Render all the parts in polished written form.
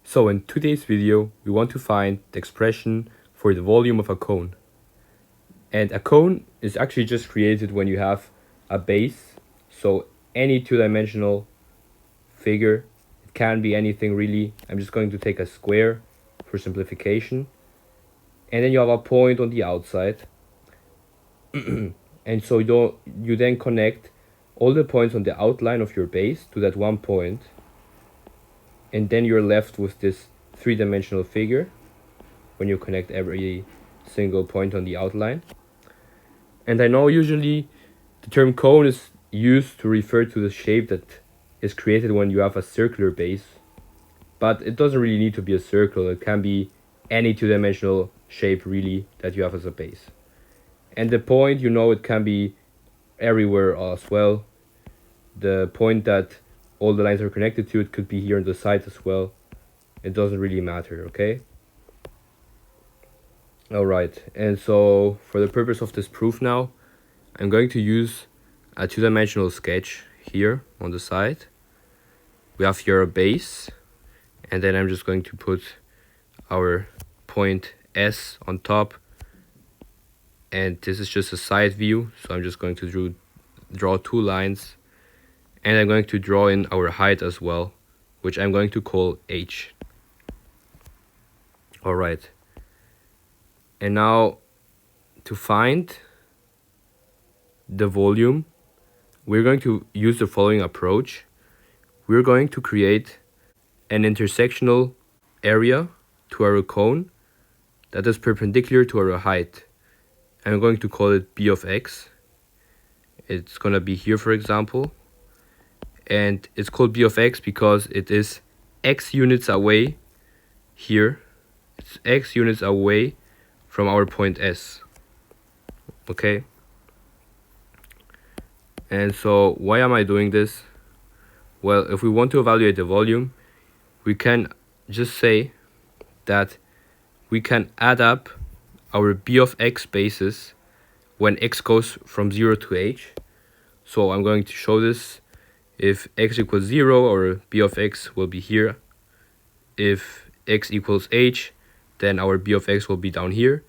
So in today's video, we want to find the expression for the volume of a cone. And a cone is actually just created when you have a base. So any two-dimensional figure, it can be anything really. I'm just going to take a square for simplification. And then you have a point on the outside. And so you then connect all the points on the outline of your base to that one point. And then you're left with this three-dimensional figure when you connect every single point on the outline. And I know usually the term cone is used to refer to the shape that is created when you have a circular base, but it doesn't really need to be a circle. It can be any two-dimensional shape really that you have as a base. And the point, it can be everywhere as well. The point that all the lines are connected to, it could be here on the side as well. It doesn't really matter, okay? Alright, and so for the purpose of this proof now, I'm going to use a two-dimensional sketch here on the side. We have here a base, and then I'm just going to put our point S on top, and this is just a side view, so I'm just going to draw two lines, and I'm going to draw in our height as well, which I'm going to call H. Alright, and now to find the volume, we're going to use the following approach. We're going to create an intersectional area to our cone that is perpendicular to our height. I'm going to call it B of x. It's going to be here, for example. And it's called B of x because it is x units away here. It's x units away from our point S. Okay? And so why am I doing this? Well, if we want to evaluate the volume, we can just say that we can add up our B of x bases when x goes from 0 to h. So I'm going to show this. If x equals 0, our B of x will be here. If x equals h, then our B of x will be down here.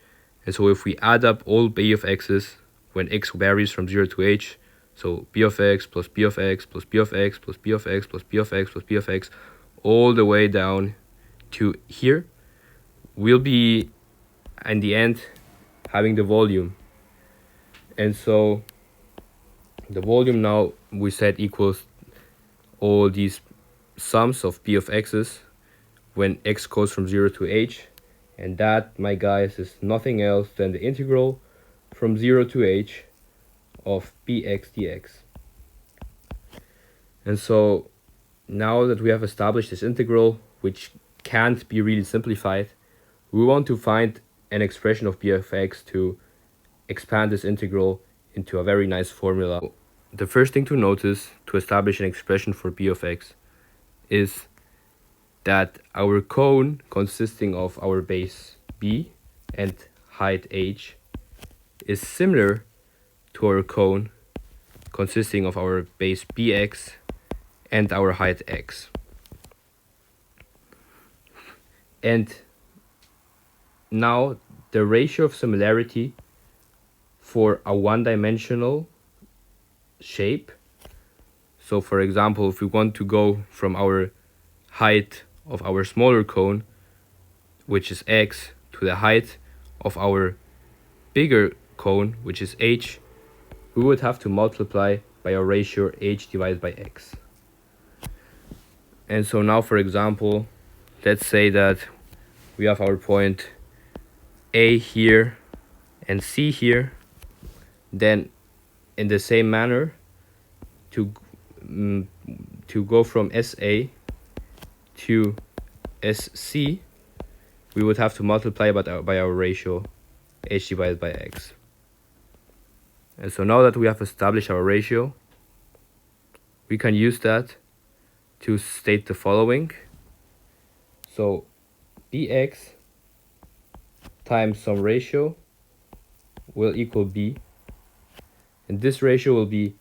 And so if we add up all B of x's when x varies from 0 to h, so B of x plus B of x plus B of x plus B of x plus B of x plus B of x all the way down to here, we'll be in the end having the volume. And so the volume now we said equals all these sums of B of x's when x goes from 0 to h, and that, my guys, is nothing else than the integral from 0 to h of bx dx. And so now that we have established this integral, which can't be really simplified, we want to find an expression of b of x to expand this integral into a very nice formula. The first thing to notice to establish an expression for b of x is that our cone consisting of our base b and height h is similar to our cone consisting of our base bx and our height x. And now the ratio of similarity for a one-dimensional shape, so for example, if we want to go from our height of our smaller cone, which is x, to the height of our bigger cone, which is h, we would have to multiply by a ratio h divided by x. And so now, for example, let's say that we have our point A here and C here. Then in the same manner, to go from SA to SC, we would have to multiply by our ratio h divided by x. And so now that we have established our ratio, we can use that to state the following. So bx times some ratio will equal b, and this ratio will be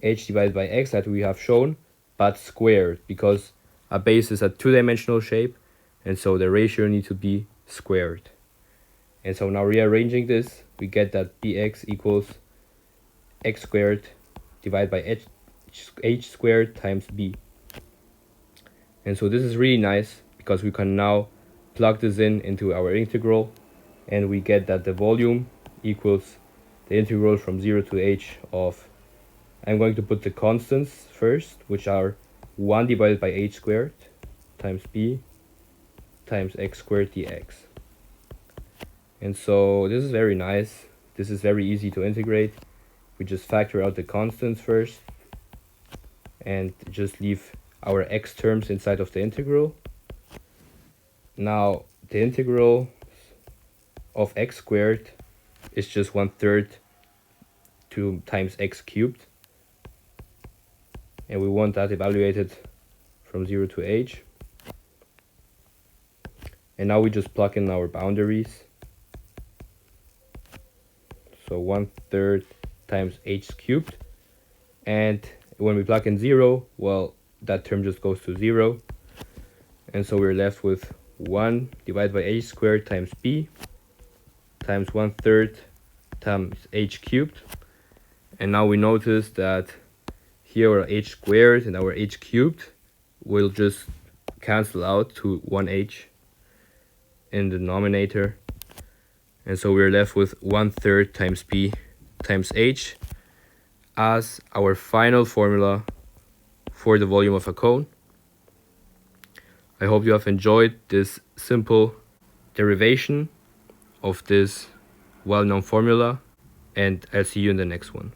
h divided by x that we have shown, but squared, because a base is a two-dimensional shape, and so the ratio needs to be squared. And so now rearranging this, we get that bx equals x squared divided by h squared times b. And so this is really nice because we can now plug this into our integral, and we get that the volume equals the integral from 0 to h of, I'm going to put the constants first, which are 1 divided by h squared times b times x squared dx. And so this is very nice. This is very easy to integrate. We just factor out the constants first and just leave our x terms inside of the integral. Now the integral of x squared is just 1/3 times x cubed, and we want that evaluated from 0 to h. And now we just plug in our boundaries. So 1/3 times h cubed, and when we plug in 0, well, that term just goes to 0, and so we're left with 1 divided by h squared times b times 1/3 times h cubed. And now we notice that here our h squared and our h cubed will just cancel out to 1h in the denominator, and so we're left with 1/3 times b times h as our final formula for the volume of a cone. I hope you have enjoyed this simple derivation of this well-known formula, and I'll see you in the next one.